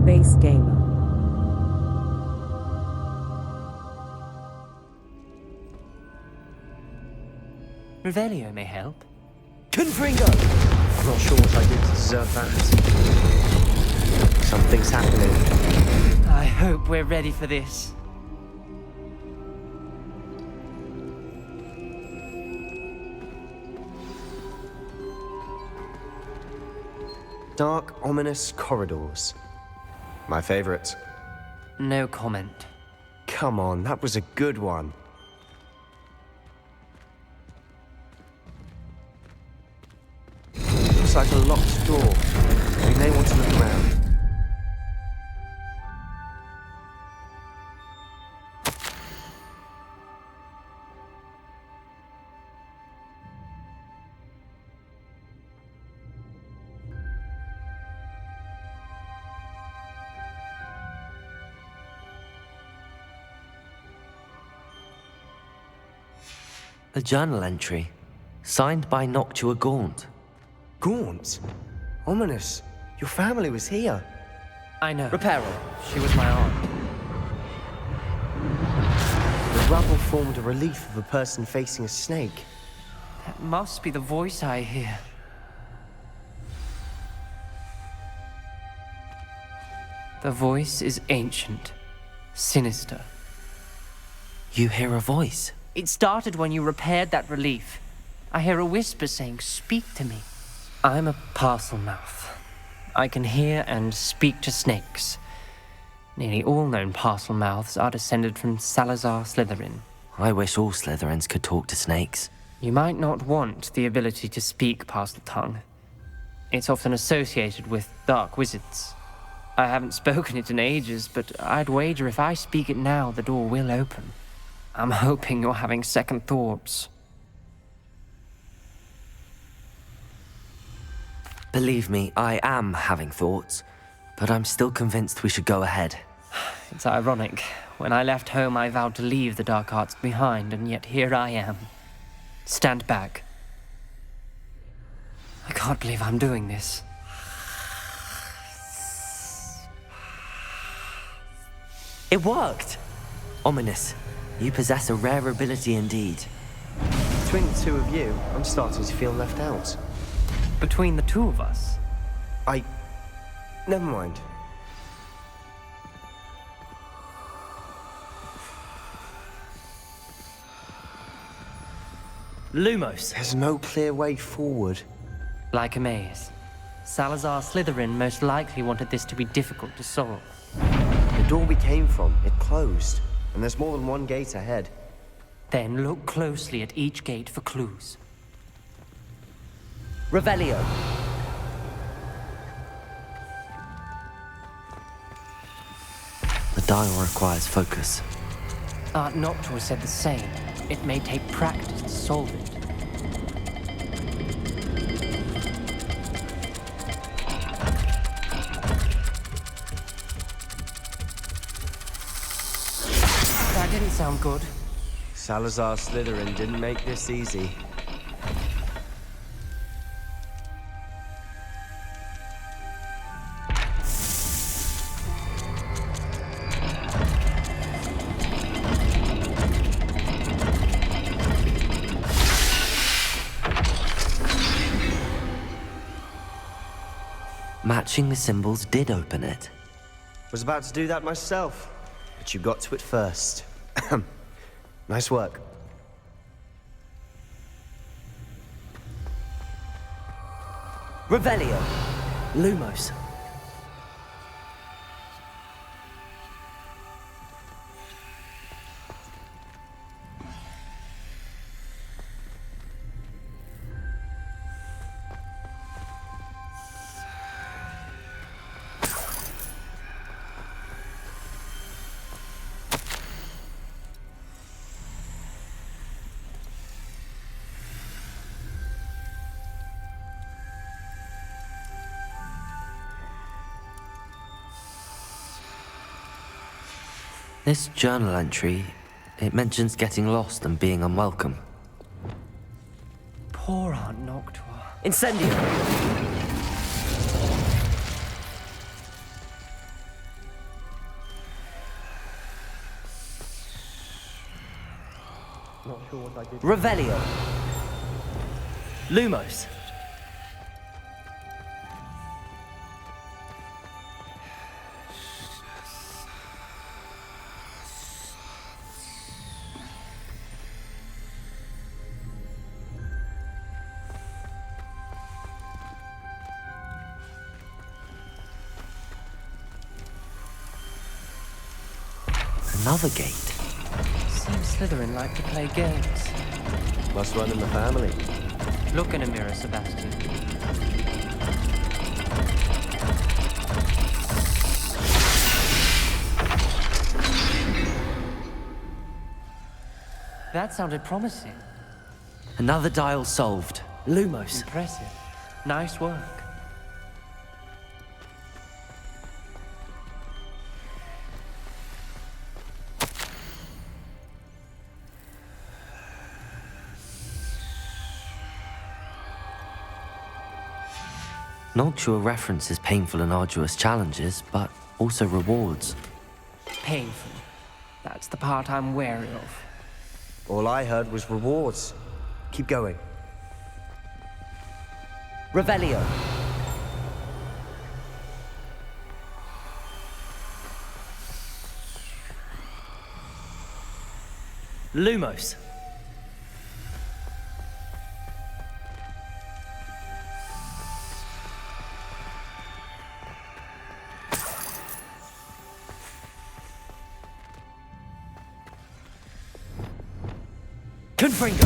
space gamer. Revelio may help. Confringo! I'm not sure what I did to deserve that. Something's happening. I hope we're ready for this. Dark, ominous corridors. My favorite. No comment. Come on, that was a good one. Looks like a locked door. We may want to look around. A journal entry, signed by Noctua Gaunt. Gaunt? Ominous. Your family was here. I know. Reparo. She was my aunt. The rubble formed a relief of a person facing a snake. That must be the voice I hear. The voice is ancient, sinister. You hear a voice? It started when you repaired that relief. I hear a whisper saying, "Speak to me." I'm a parcel mouth. I can hear and speak to snakes. Nearly all known parcel mouths are descended from Salazar Slytherin. I wish all Slytherins could talk to snakes. You might not want the ability to speak parcel tongue. It's often associated with dark wizards. I haven't spoken it in ages, but I'd wager if I speak it now, the door will open. I'm hoping you're having second thoughts. Believe me, I am having thoughts, but I'm still convinced we should go ahead. It's ironic. When I left home, I vowed to leave the dark arts behind, and yet here I am. Stand back. I can't believe I'm doing this. It worked! Ominous, you possess a rare ability indeed. Between the two of you, I'm starting to feel left out. Between the two of us? Never mind. Lumos! There's no clear way forward. Like a maze. Salazar Slytherin most likely wanted this to be difficult to solve. The door we came from, it closed. And there's more than one gate ahead. Then look closely at each gate for clues. Revelio! The dial requires focus. Aunt Noctua said the same. It may take practice to solve it. That didn't sound good. Salazar Slytherin didn't make this easy. Matching the symbols did open it. Was about to do that myself, but you got to it first. Nice work. Revelio! Lumos! This journal entry, it mentions getting lost and being unwelcome. Poor Aunt Noctua. Incendio! Revelio. Lumos. Another gate. Seems Slytherin like to play games. Must run in the family. Look in a mirror, Sebastian. That sounded promising. Another dial solved. Lumos. Impressive. Nice work. Noctua references painful and arduous challenges, but also rewards. Painful. That's the part I'm wary of. All I heard was rewards. Keep going. Revelio. Lumos. Confringo.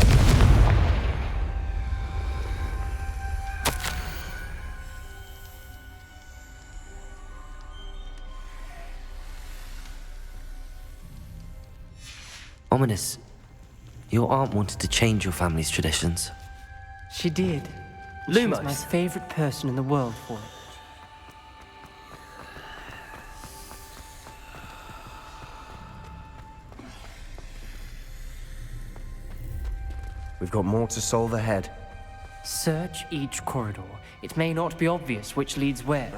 Ominous. Your aunt wanted to change your family's traditions. She did. Lumos. She's my favorite person in the world for it. We've got more to solve ahead. Search each corridor. It may not be obvious which leads where.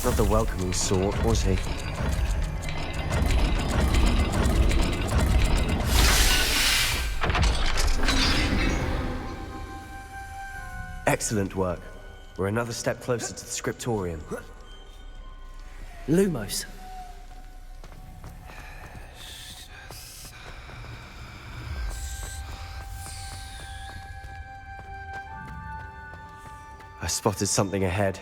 Not the welcoming sort, was he? Excellent work. We're another step closer to the scriptorium. Lumos. I spotted something ahead.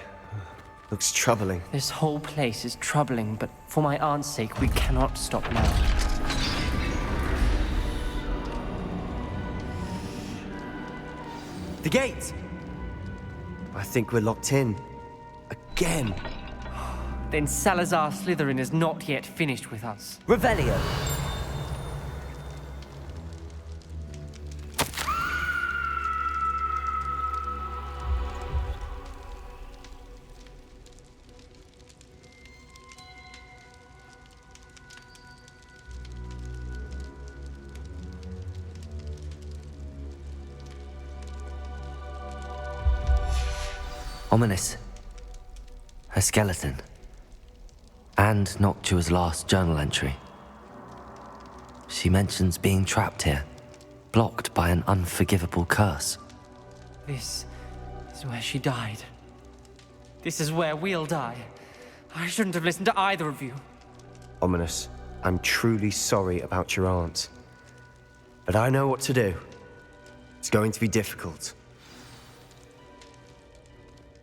Looks troubling. This whole place is troubling, but for my aunt's sake, we cannot stop now. The gate! I think we're locked in. Again. Then Salazar Slytherin is not yet finished with us. Revelio. Ominous. Her skeleton. And Noctua's last journal entry. She mentions being trapped here, blocked by an unforgivable curse. This is where she died. This is where we'll die. I shouldn't have listened to either of you. Ominous, I'm truly sorry about your aunt. But I know what to do. It's going to be difficult.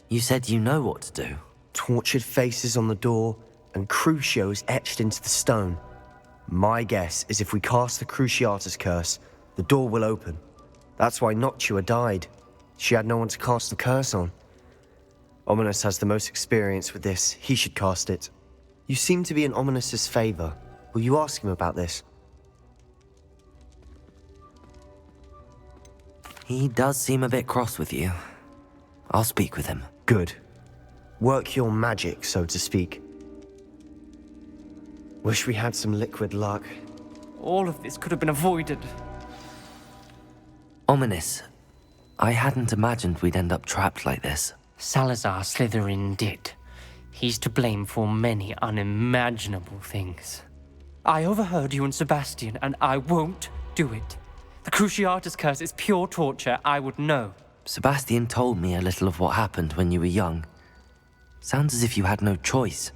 You said you know what to do. Tortured faces on the door and Crucios etched into the stone. My guess is if we cast the Cruciatus curse, the door will open. That's why Noctua died. She had no one to cast the curse on. Ominous has the most experience with this. He should cast it. You seem to be in Ominous's favor. Will you ask him about this? He does seem a bit cross with you. I'll speak with him. Good. Work your magic, so to speak. Wish we had some liquid luck. All of this could have been avoided. Ominous. I hadn't imagined we'd end up trapped like this. Salazar Slytherin did. He's to blame for many unimaginable things. I overheard you and Sebastian, and I won't do it. The Cruciatus curse is pure torture, I would know. Sebastian told me a little of what happened when you were young. Sounds as if you had no choice.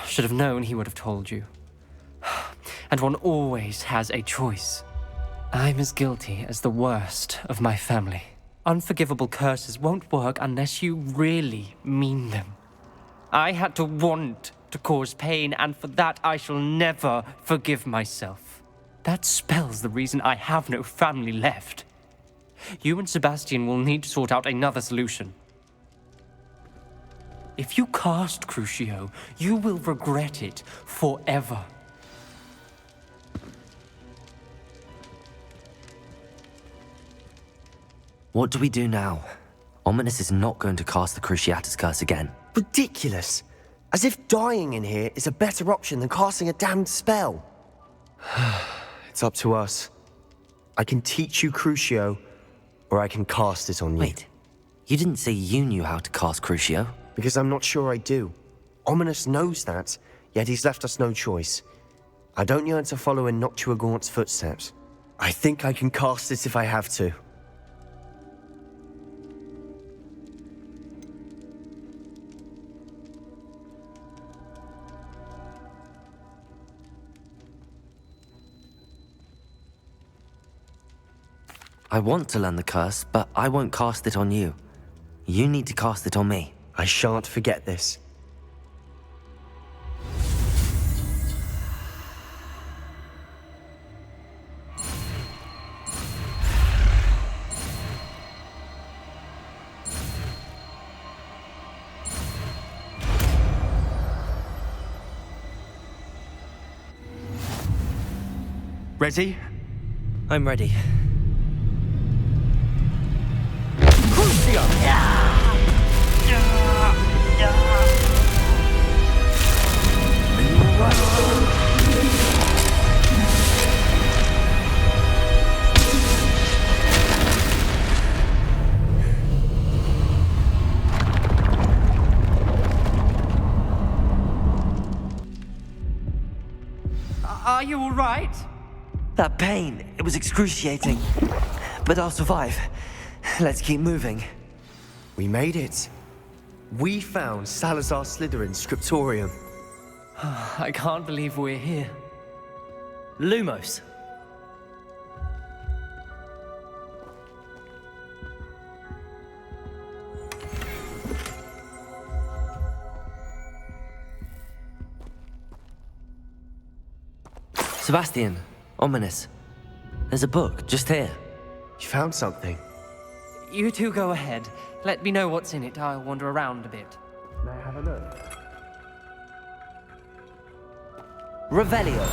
Should have known he would have told you. And one always has a choice. I'm as guilty as the worst of my family. Unforgivable curses won't work unless you really mean them. I had to want to cause pain, and for that I shall never forgive myself. That spells the reason I have no family left. You and Sebastian will need to sort out another solution. If you cast Crucio, you will regret it forever. What do we do now? Ominous is not going to cast the Cruciatus curse again. Ridiculous. As if dying in here is a better option than casting a damned spell. It's up to us. I can teach you Crucio, or I can cast it on you. Wait, you didn't say you knew how to cast Crucio? Because I'm not sure I do. Ominous knows that, yet he's left us no choice. I don't yearn to follow in Noctua Gaunt's footsteps. I think I can cast it if I have to. I want to learn the curse, but I won't cast it on you. You need to cast it on me. I shan't forget this. Ready? I'm ready. Are you all right? That pain, it was excruciating. But I'll survive. Let's keep moving. We made it. We found Salazar Slytherin's scriptorium. I can't believe we're here. Lumos. Sebastian, Ominous. There's a book just here. You found something. You two go ahead. Let me know what's in it. I'll wander around a bit. May I have a look? Revelio.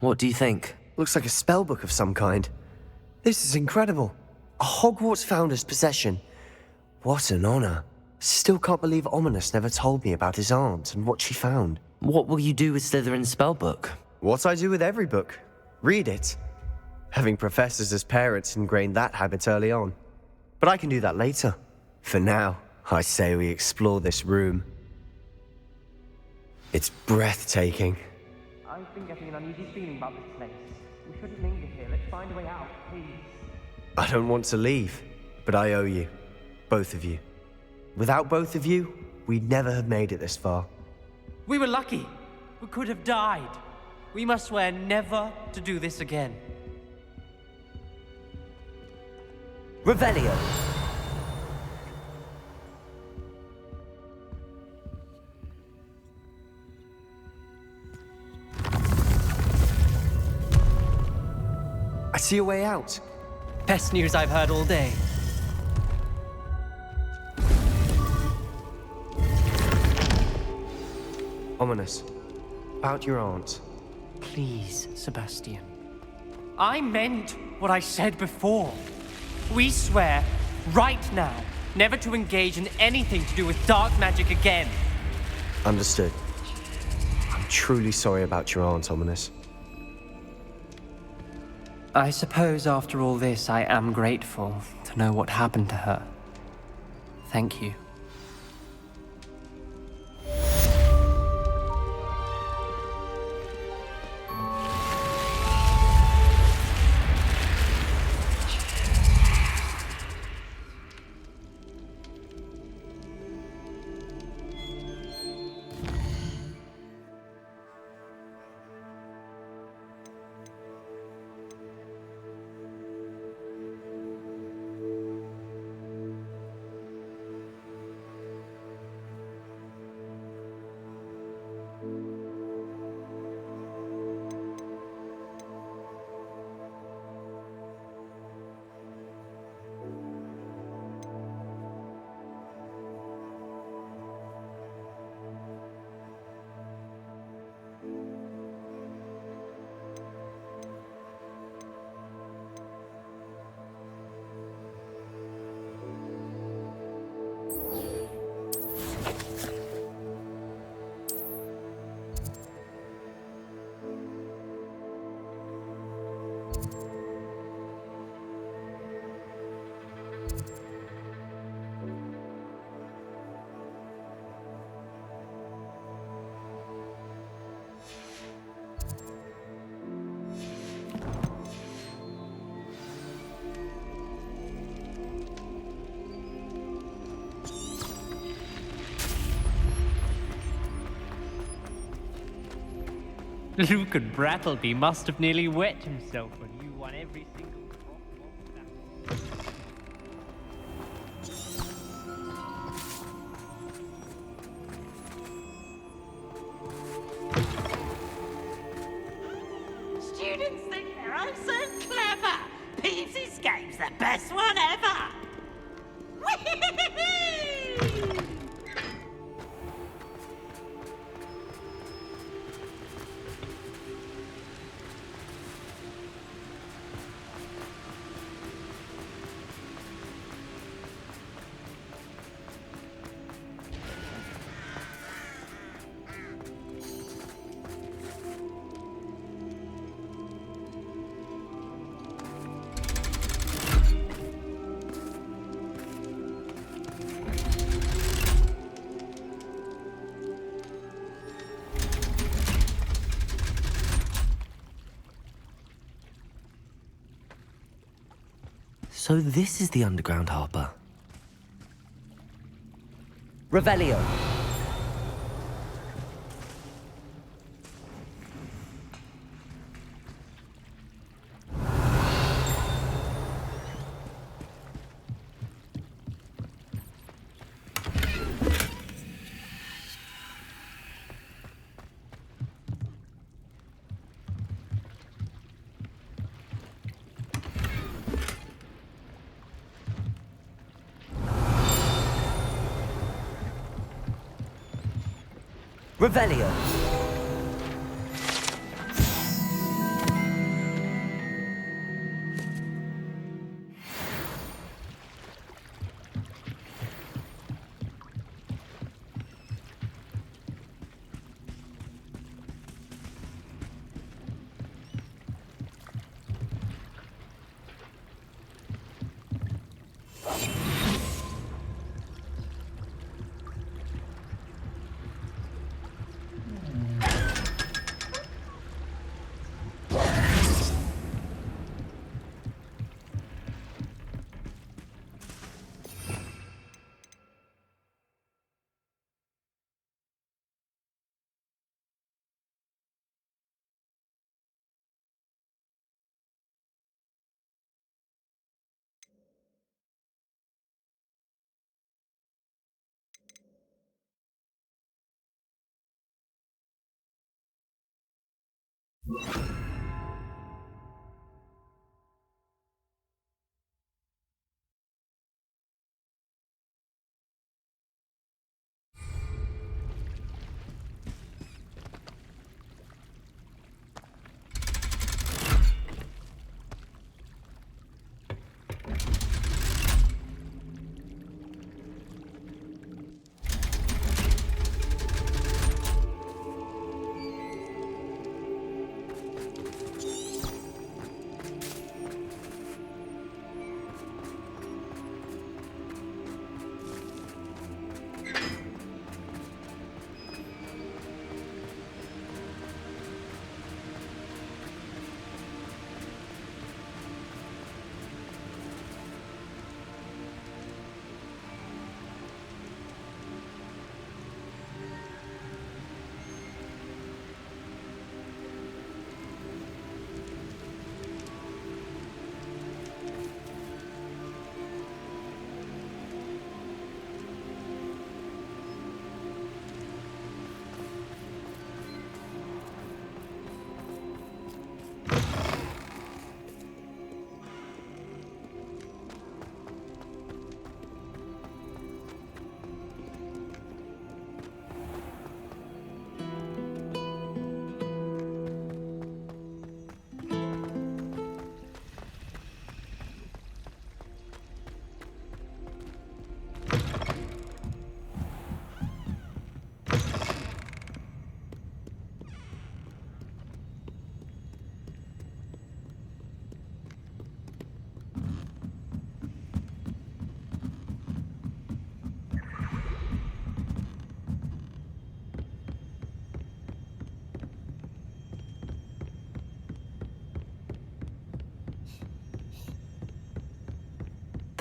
What do you think? Looks like a spellbook of some kind. This is incredible. A Hogwarts founder's possession. What an honor. Still can't believe Ominous never told me about his aunt and what she found. What will you do with Slytherin's spellbook? What I do with every book. Read it. Having professors as parents ingrained that habit early on. But I can do that later. For now, I say we explore this room. It's breathtaking. I've been getting an uneasy feeling about this place. We shouldn't linger here. Let's find a way out, please. I don't want to leave, but I owe you. Both of you. Without both of you, we'd never have made it this far. We were lucky. We could have died. We must swear never to do this again. Revelio. I see a way out. Best news I've heard all day. Ominous. About your aunt. Please, Sebastian. I meant what I said before. We swear, right now, never to engage in anything to do with dark magic again. Understood. I'm truly sorry about your aunt, Ominous. I suppose after all this, I am grateful to know what happened to her. Thank you. Luke and Brattleby must have nearly wet himself when you won every single drop. Students think they're oh so clever. Peeves' game's the best one ever. Whee! So this is the underground harbor. Revelio. Revelio.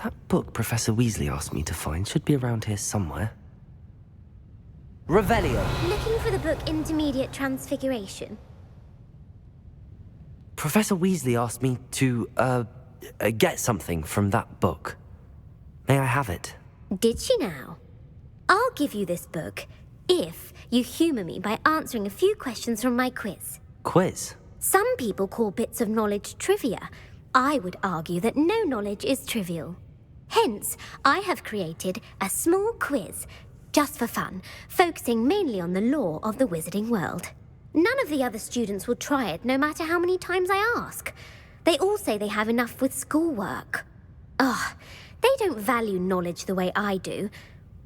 That book Professor Weasley asked me to find should be around here somewhere. Revelio! Looking for the book Intermediate Transfiguration? Professor Weasley asked me to, get something from that book. May I have it? Did she now? I'll give you this book if you humour me by answering a few questions from my quiz. Quiz? Some people call bits of knowledge trivia. I would argue that no knowledge is trivial. Hence, I have created a small quiz, just for fun, focusing mainly on the lore of the wizarding world. None of the other students will try it, no matter how many times I ask. They all say they have enough with schoolwork. Ugh, they don't value knowledge the way I do.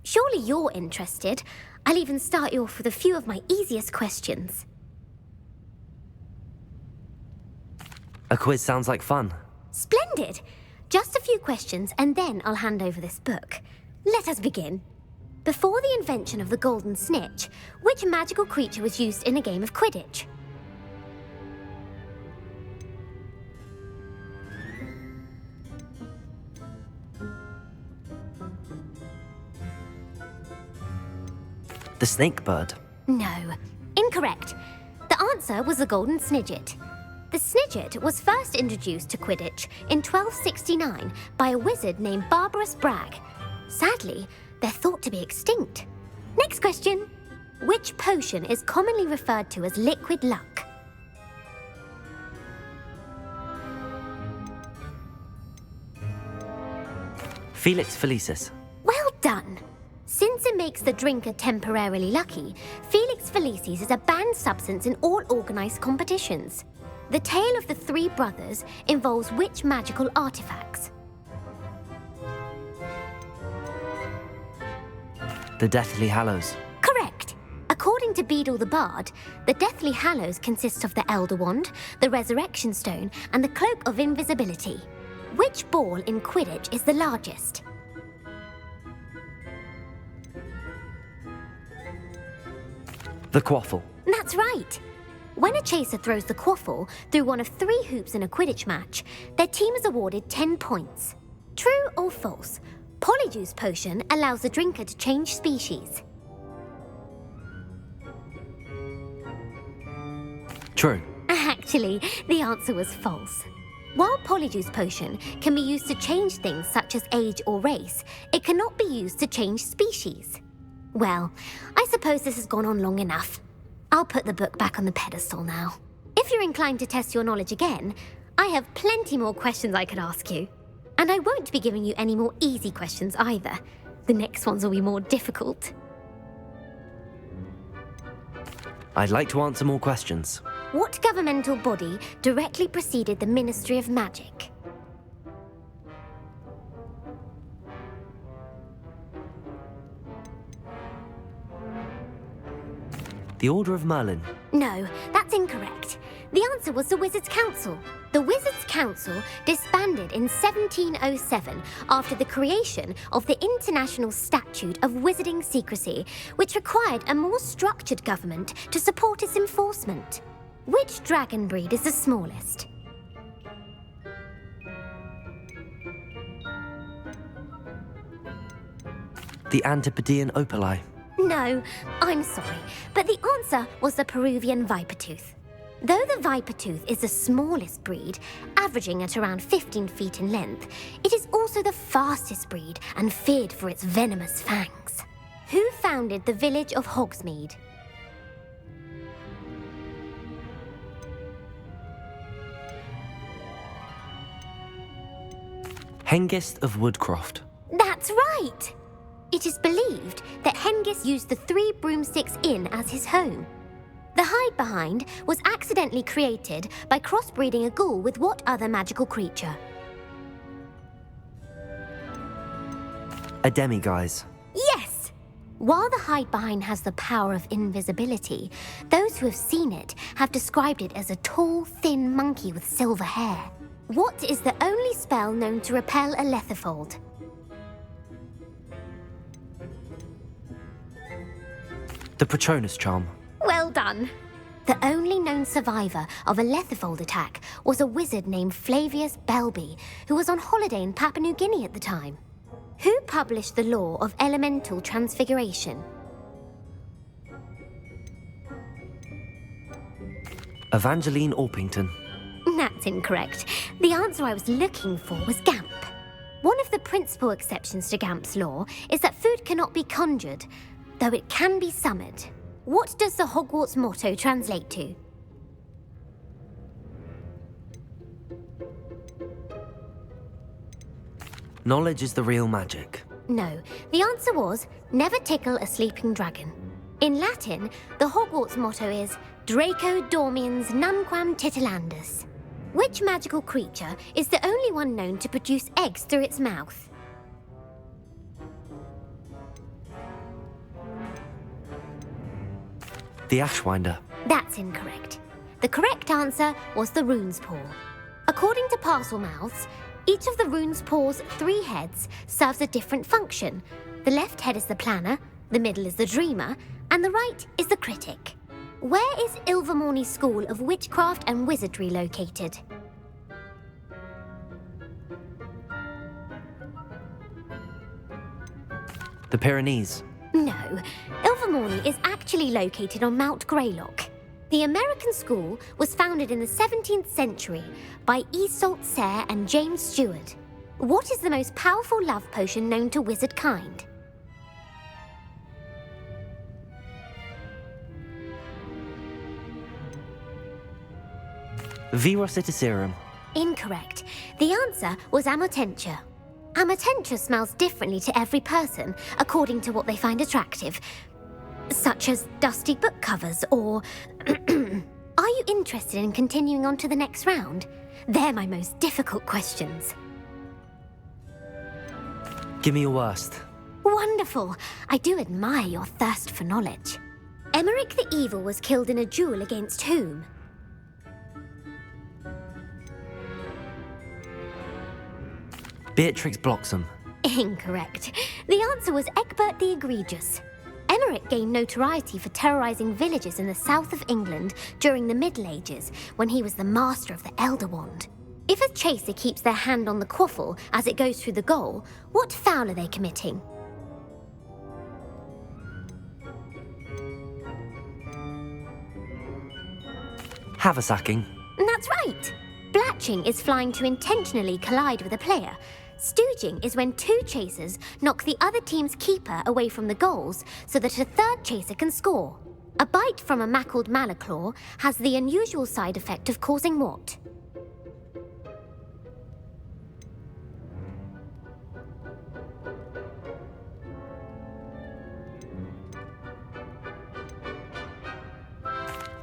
Surely you're interested. I'll even start you off with a few of my easiest questions. A quiz sounds like fun. Splendid! Just a few questions, and then I'll hand over this book. Let us begin. Before the invention of the golden snitch, which magical creature was used in a game of Quidditch? The snake bird. No. Incorrect. The answer was the golden snidget. The snidget was first introduced to Quidditch in 1269 by a wizard named Barbarous Bragg. Sadly, they're thought to be extinct. Next question. Which potion is commonly referred to as liquid luck? Felix Felicis. Well done. Since it makes the drinker temporarily lucky, Felix Felicis is a banned substance in all organized competitions. The tale of the three brothers involves which magical artifacts? The Deathly Hallows. Correct. According to Beedle the Bard, the Deathly Hallows consists of the Elder Wand, the Resurrection Stone, and the Cloak of Invisibility. Which ball in Quidditch is the largest? The Quaffle. That's right. When a chaser throws the quaffle through one of 3 hoops in a Quidditch match, their team is awarded 10 points. True or false? Polyjuice Potion allows the drinker to change species. True. Actually, the answer was false. While Polyjuice Potion can be used to change things such as age or race, it cannot be used to change species. Well, I suppose this has gone on long enough. I'll put the book back on the pedestal now. If you're inclined to test your knowledge again, I have plenty more questions I could ask you. And I won't be giving you any more easy questions either. The next ones will be more difficult. I'd like to answer more questions. What governmental body directly preceded the Ministry of Magic? The Order of Merlin. No, that's incorrect. The answer was the Wizards' Council. The Wizards' Council disbanded in 1707 after the creation of the International Statute of Wizarding Secrecy, which required a more structured government to support its enforcement. Which dragon breed is the smallest? The Antipodean Opali. No, I'm sorry, but the answer was the Peruvian Vipertooth. Though the Vipertooth is the smallest breed, averaging at around 15 feet in length, it is also the fastest breed and feared for its venomous fangs. Who founded the village of Hogsmeade? Hengist of Woodcroft. That's right! It is believed that Hengist used the Three Broomsticks Inn as his home. The hide-behind was accidentally created by crossbreeding a ghoul with what other magical creature? A demiguise. Yes! While the hide-behind has the power of invisibility, those who have seen it have described it as a tall, thin monkey with silver hair. What is the only spell known to repel a lethifold? The Patronus charm. Well done. The only known survivor of a lethifold attack was a wizard named Flavius Belby, who was on holiday in Papua New Guinea at the time. Who published the law of elemental transfiguration? Evangeline Orpington. That's incorrect. The answer I was looking for was Gamp. One of the principal exceptions to Gamp's law is that food cannot be conjured, though it can be summoned. What does the Hogwarts motto translate to? Knowledge is the real magic. No, the answer was, never tickle a sleeping dragon. In Latin, the Hogwarts motto is, Draco dormiens nunquam titilandus. Which magical creature is the only one known to produce eggs through its mouth? The Ashwinder. That's incorrect. The correct answer was the rune's paw. According to Parselmouths, each of the rune's paw's 3 heads serves a different function. The left head is the planner, the middle is the dreamer, and the right is the critic. Where is Ilvermorny School of Witchcraft and Wizardry located? The Pyrenees. No, Ilvermorny is actually located on Mount Greylock. The American school was founded in the 17th century by Iseult Sayre and James Stewart. What is the most powerful love potion known to wizard kind? Virositiserum. Incorrect. The answer was Amotentia. Amotentia smells differently to every person, according to what they find attractive, such as dusty book covers or... Are you interested in continuing on to the next round? They're my most difficult questions. Give me your worst. Wonderful. I do admire your thirst for knowledge. Emeric the Evil was killed in a duel against whom? Beatrix Bloxham. Incorrect. The answer was Egbert the Egregious. Emeric gained notoriety for terrorizing villages in the south of England during the Middle Ages, when he was the master of the Elder Wand. If a chaser keeps their hand on the quaffle as it goes through the goal, what foul are they committing? Haversacking. That's right. Blatching is flying to intentionally collide with a player. Stooging is when 2 chasers knock the other team's keeper away from the goals so that a third chaser can score. A bite from a mackled malaclaw has the unusual side effect of causing what?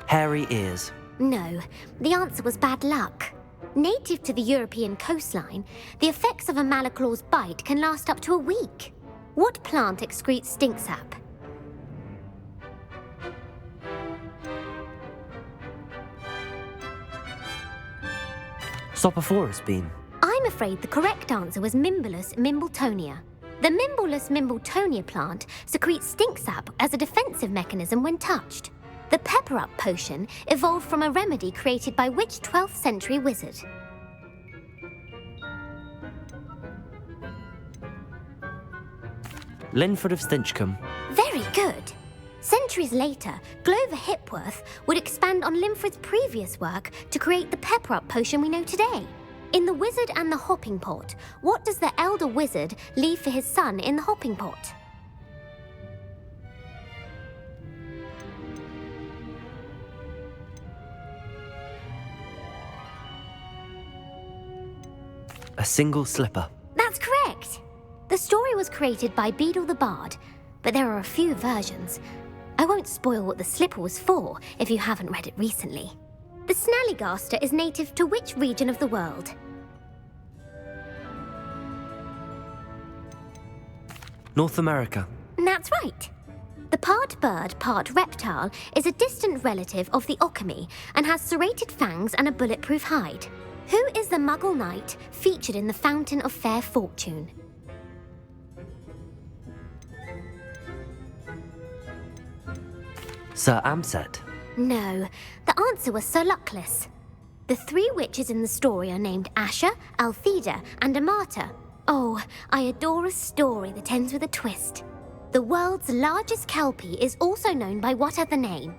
Hairy ears. No, the answer was bad luck. Native to the European coastline, the effects of a malaclaw's bite can last up to a week. What plant excretes stink sap? Sopophorus bean. I'm afraid the correct answer was Mimbulus mimbletonia. The Mimbulus mimbletonia plant secretes stink sap as a defensive mechanism when touched. The pepper-up potion evolved from a remedy created by which 12th century wizard? Linford of Stinchcombe. Very good. Centuries later, Glover Hipworth would expand on Linford's previous work to create the pepper-up potion we know today. In The Wizard and the Hopping Pot, what does the elder wizard leave for his son in the hopping pot? A single slipper. That's correct. The story was created by Beadle the Bard, but there are a few versions. I won't spoil what the slipper was for if you haven't read it recently. The Snallygaster is native to which region of the world? North America. That's right. The part bird, part reptile is a distant relative of the Occamy and has serrated fangs and a bulletproof hide. Who is the Muggle knight featured in the Fountain of Fair Fortune? Sir Amset. No, the answer was Sir Luckless. The three witches in the story are named Asher, Altheda, and Amata. Oh, I adore a story that ends with a twist. The world's largest kelpie is also known by what other name?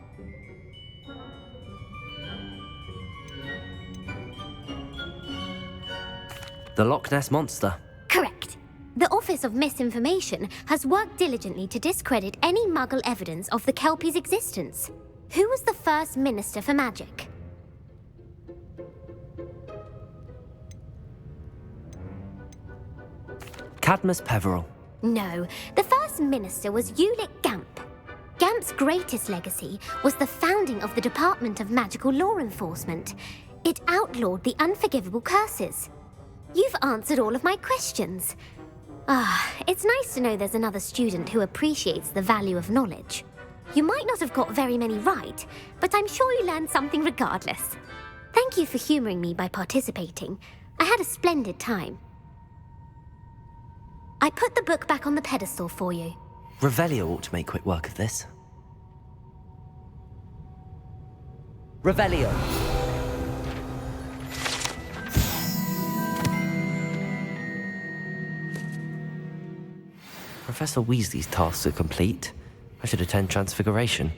The Loch Ness Monster. Correct. The Office of Misinformation has worked diligently to discredit any Muggle evidence of the kelpie's existence. Who was the first Minister for Magic? Cadmus Peveril. No, the first minister was Ulick Gamp. Gamp's greatest legacy was the founding of the Department of Magical Law Enforcement. It outlawed the unforgivable curses. You've answered all of my questions. It's nice to know there's another student who appreciates the value of knowledge. You might not have got very many right, but I'm sure you learned something regardless. Thank you for humouring me by participating. I had a splendid time. I put the book back on the pedestal for you. Revelio ought to make quick work of this. Revelio. Professor Weasley's tasks are complete. I should attend Transfiguration.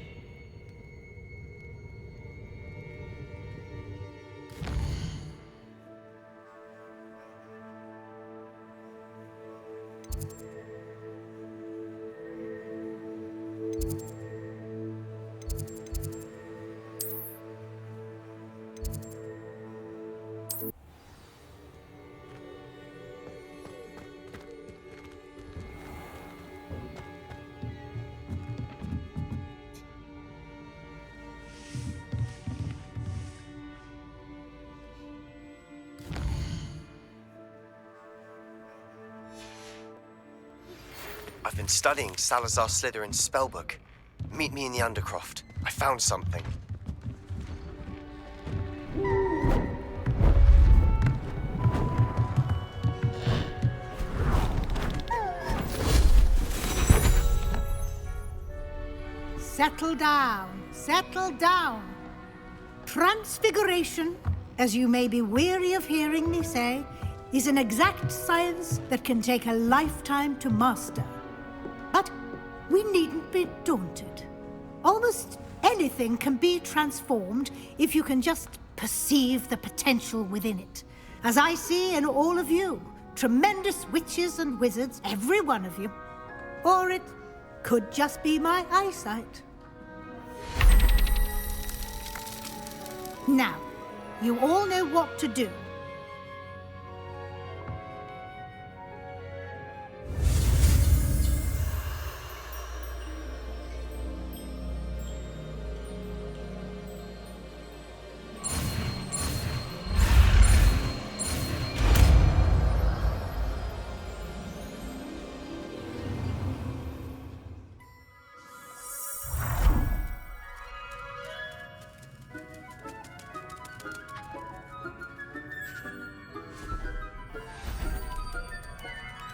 I've been studying Salazar Slytherin's spellbook. Meet me in the Undercroft. I found something. Settle down, settle down. Transfiguration, as you may be weary of hearing me say, is an exact science that can take a lifetime to master. But we needn't be daunted. Almost anything can be transformed if you can just perceive the potential within it. As I see in all of you, tremendous witches and wizards, every one of you. Or it could just be my eyesight. Now, you all know what to do.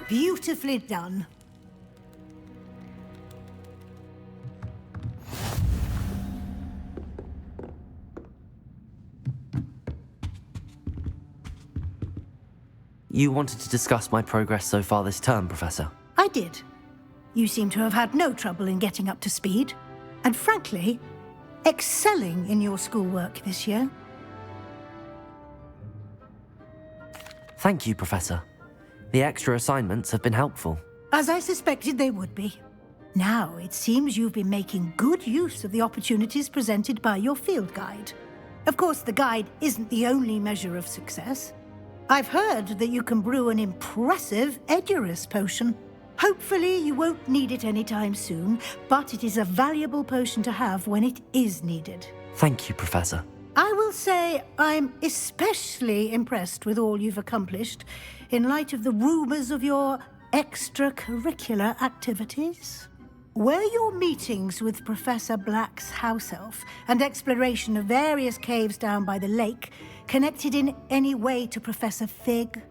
Beautifully done. You wanted to discuss my progress so far this term, Professor? I did. You seem to have had no trouble in getting up to speed, and frankly, excelling in your schoolwork this year. Thank you, Professor. The extra assignments have been helpful. As I suspected they would be. Now, it seems you've been making good use of the opportunities presented by your field guide. Of course, the guide isn't the only measure of success. I've heard that you can brew an impressive Edurus potion. Hopefully, you won't need it anytime soon, but it is a valuable potion to have when it is needed. Thank you, Professor. I will say I'm especially impressed with all you've accomplished in light of the rumors of your extracurricular activities. Were your meetings with Professor Black's house elf and exploration of various caves down by the lake connected in any way to Professor Fig?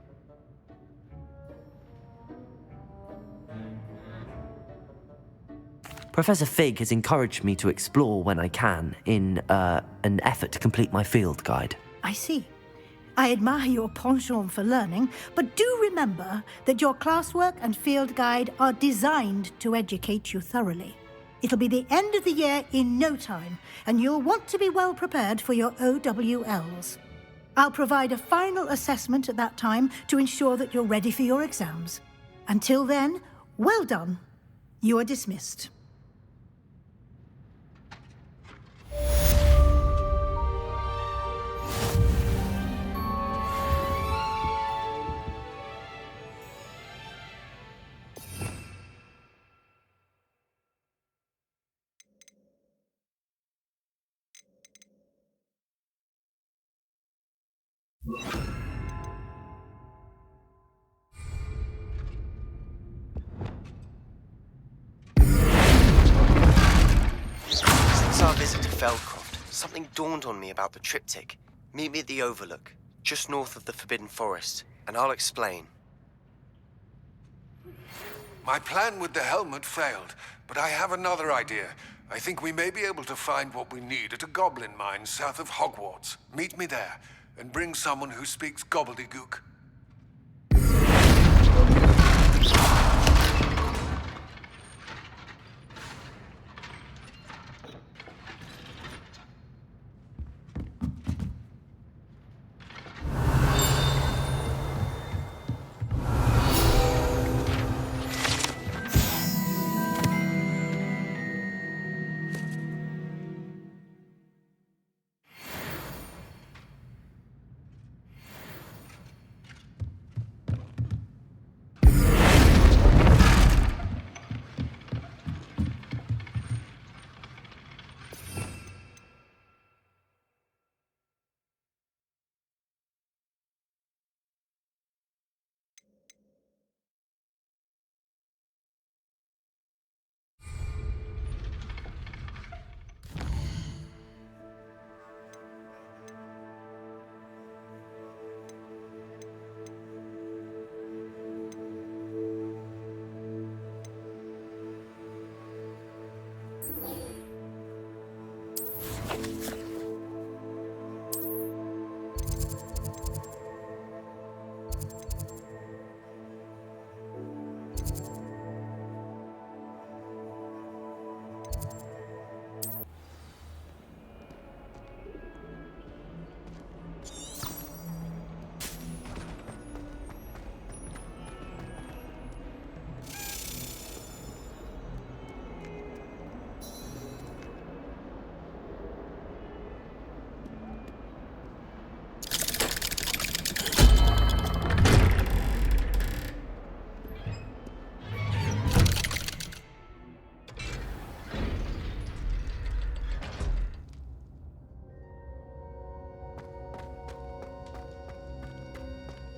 Professor Fig has encouraged me to explore when I can in an effort to complete my field guide. I see. I admire your penchant for learning, but do remember that your classwork and field guide are designed to educate you thoroughly. It'll be the end of the year in no time, and you'll want to be well prepared for your OWLs. I'll provide a final assessment at that time to ensure that you're ready for your exams. Until then, well done. You are dismissed. Since our visit to Feldcroft, something dawned on me about the triptych. Meet me at the Overlook, just north of the Forbidden Forest, and I'll explain. My plan with the helmet failed, but I have another idea. I think we may be able to find what we need at a goblin mine south of Hogwarts. Meet me there, and bring someone who speaks gobbledygook.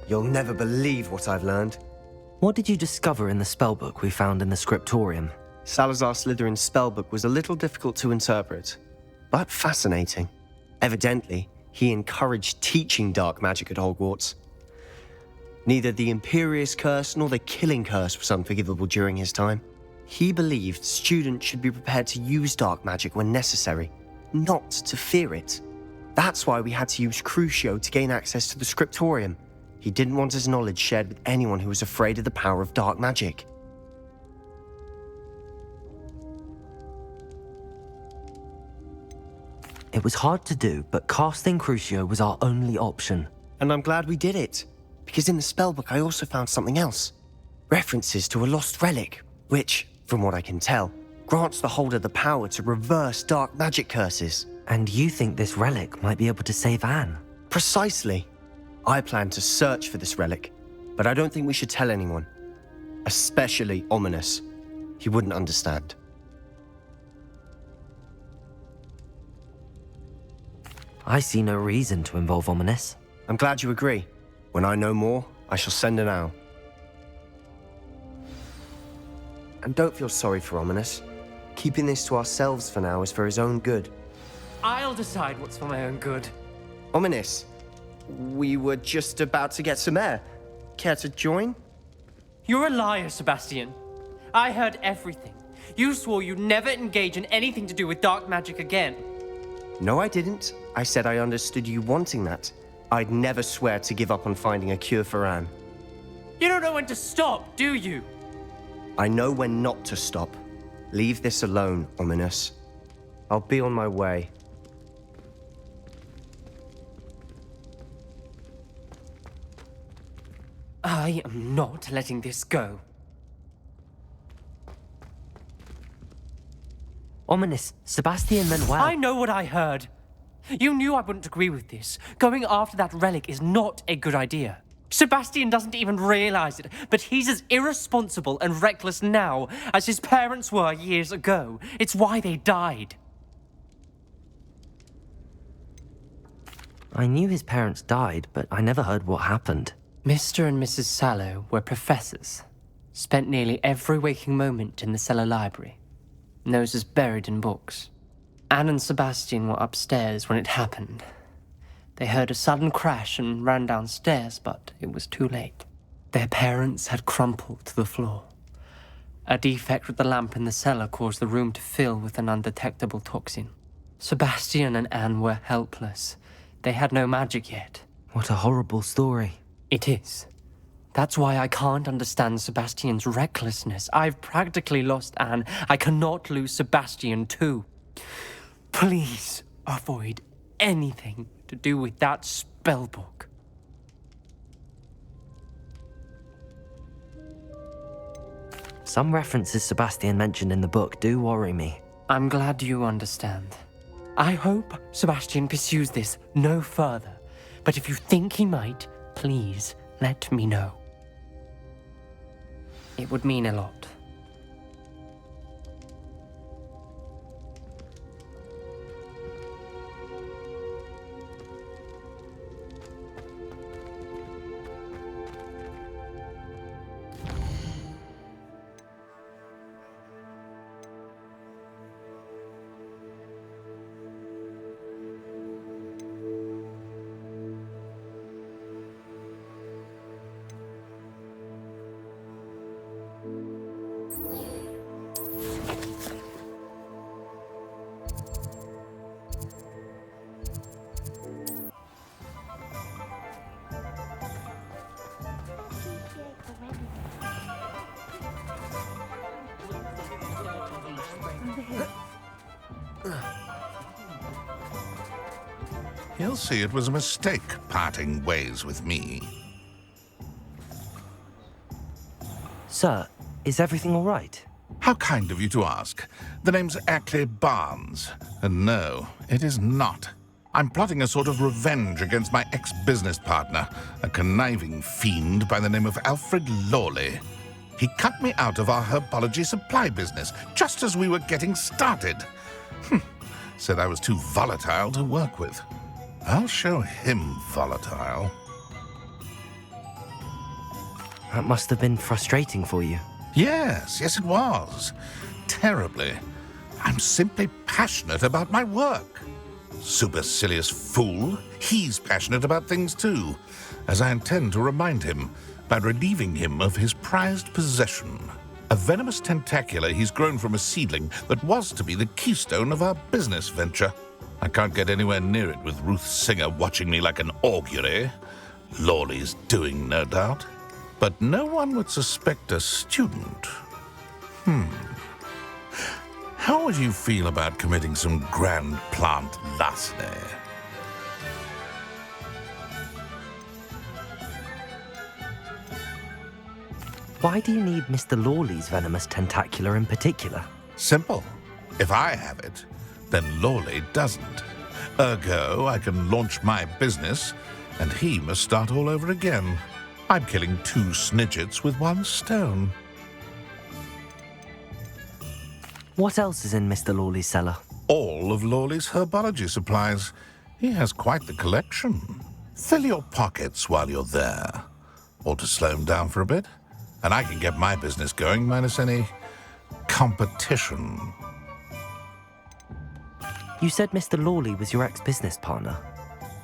You'll never believe what I've learned. What did you discover in the spellbook we found in the scriptorium? Salazar Slytherin's spellbook was a little difficult to interpret, but fascinating. Evidently, he encouraged teaching dark magic at Hogwarts. Neither the Imperious Curse nor the Killing Curse was unforgivable during his time. He believed students should be prepared to use dark magic when necessary, not to fear it. That's why we had to use Crucio to gain access to the scriptorium. He didn't want his knowledge shared with anyone who was afraid of the power of dark magic. It was hard to do, but casting Crucio was our only option. And I'm glad we did it, because in the spellbook I also found something else. References to a lost relic, which, from what I can tell, grants the holder the power to reverse dark magic curses. And you think this relic might be able to save Anne? Precisely. I plan to search for this relic, but I don't think we should tell anyone. Especially Ominous. He wouldn't understand. I see no reason to involve Ominous. I'm glad you agree. When I know more, I shall send an owl. And don't feel sorry for Ominous. Keeping this to ourselves for now is for his own good. I'll decide what's for my own good. Ominous, we were just about to get some air. Care to join? You're a liar, Sebastian. I heard everything. You swore you'd never engage in anything to do with dark magic again. No, I didn't. I said I understood you wanting that. I'd never swear to give up on finding a cure for Anne. You don't know when to stop, do you? I know when not to stop. Leave this alone, Ominous. I'll be on my way. I am not letting this go. Ominous, Sebastian meant well. I know what I heard. You knew I wouldn't agree with this. Going after that relic is not a good idea. Sebastian doesn't even realize it, but he's as irresponsible and reckless now as his parents were years ago. It's why they died. I knew his parents died, but I never heard what happened. Mr. and Mrs. Sallow were professors. Spent nearly every waking moment in the cellar library. Noses buried in books. Anne and Sebastian were upstairs when it happened. They heard a sudden crash and ran downstairs, but it was too late. Their parents had crumpled to the floor. A defect with the lamp in the cellar caused the room to fill with an undetectable toxin. Sebastian and Anne were helpless. They had no magic yet. What a horrible story. It is. That's why I can't understand Sebastian's recklessness. I've practically lost Anne. I cannot lose Sebastian too. Please avoid anything to do with that spellbook. Some references Sebastian mentioned in the book do worry me. I'm glad you understand. I hope Sebastian pursues this no further. But if you think he might, please let me know. It would mean a lot. He'll see it was a mistake parting ways with me. Sir, is everything all right? How kind of you to ask. The name's Ackley Barnes. And no, it is not. I'm plotting a sort of revenge against my ex-business partner, a conniving fiend by the name of Alfred Lawley. He cut me out of our herbology supply business just as we were getting started. Said I was too volatile to work with. I'll show him volatile. That must have been frustrating for you. Yes, it was. Terribly. I'm simply passionate about my work. Supercilious fool. He's passionate about things too, as I intend to remind him by relieving him of his prized possession. A venomous tentacula he's grown from a seedling that was to be the keystone of our business venture. I can't get anywhere near it with Ruth Singer watching me like an augury. Lawley's doing, no doubt. But no one would suspect a student. How would you feel about committing some grand plant larceny? Why do you need Mr. Lawley's venomous tentacula in particular? Simple. If I have it, then Lawley doesn't. Ergo, I can launch my business, and he must start all over again. I'm killing 2 snidgets with 1 stone. What else is in Mr. Lawley's cellar? All of Lawley's herbology supplies. He has quite the collection. Fill your pockets while you're there. Or to slow him down for a bit, and I can get my business going minus any competition. You said Mr. Lawley was your ex-business partner.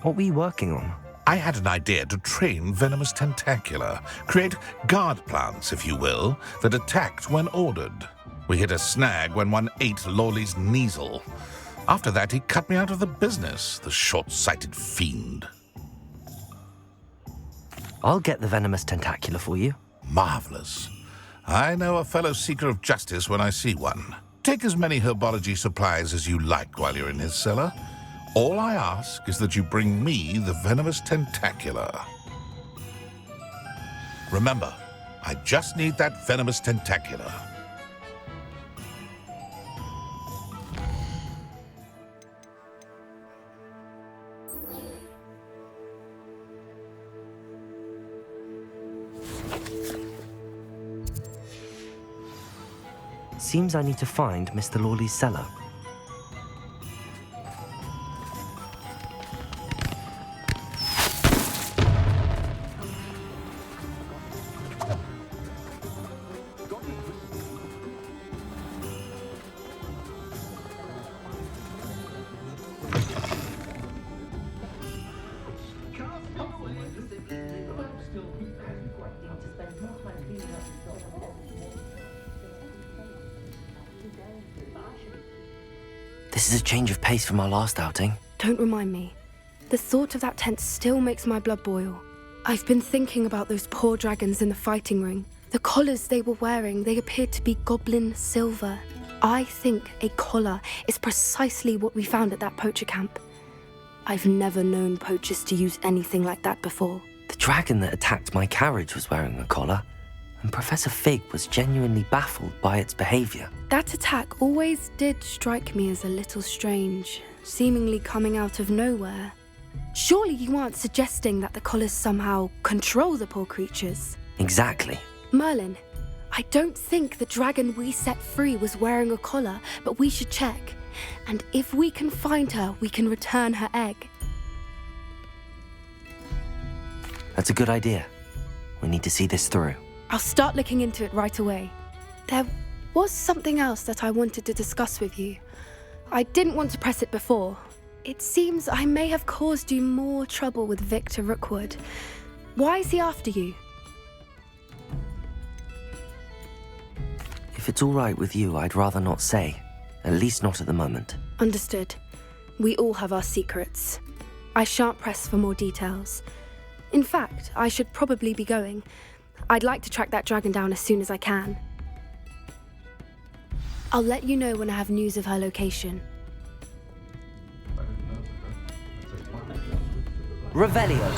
What were you working on? I had an idea to train venomous tentacula, create guard plants, if you will, that attacked when ordered. We hit a snag when one ate Lawley's Kneasel. After that, he cut me out of the business, the short-sighted fiend. I'll get the venomous tentacula for you. Marvelous. I know a fellow seeker of justice when I see one. Take as many herbology supplies as you like while you're in his cellar. All I ask is that you bring me the venomous tentacula. Remember, I just need that venomous tentacula. Seems I need to find Mr. Lawley's cellar. This is a change of pace from our last outing. Don't remind me. The thought of that tent still makes my blood boil. I've been thinking about those poor dragons in the fighting ring. The collars they were wearing, they appeared to be goblin silver. I think a collar is precisely what we found at that poacher camp. I've never known poachers to use anything like that before. The dragon that attacked my carriage was wearing a collar, and Professor Fig was genuinely baffled by its behavior. That attack always did strike me as a little strange, seemingly coming out of nowhere. Surely you aren't suggesting that the collars somehow control the poor creatures? Exactly. Merlin, I don't think the dragon we set free was wearing a collar, but we should check. And if we can find her, we can return her egg. That's a good idea. We need to see this through. I'll start looking into it right away. There was something else that I wanted to discuss with you. I didn't want to press it before. It seems I may have caused you more trouble with Victor Rookwood. Why is he after you? If it's all right with you, I'd rather not say. At least not at the moment. Understood. We all have our secrets. I shan't press for more details. In fact, I should probably be going. I'd like to track that dragon down as soon as I can. I'll let you know when I have news of her location. Revelio.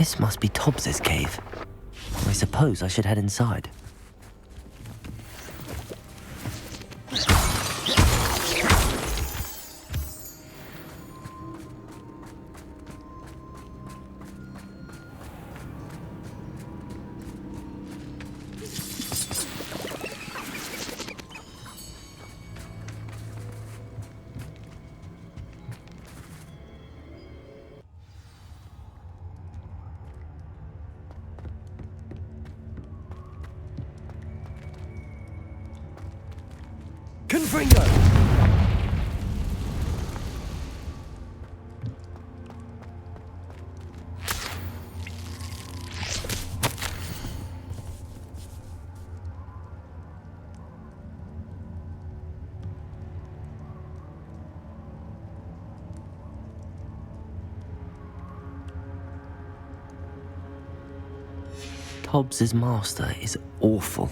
This must be Tobbs's cave. I suppose I should head inside. Confringo! Tobbs's master is awful.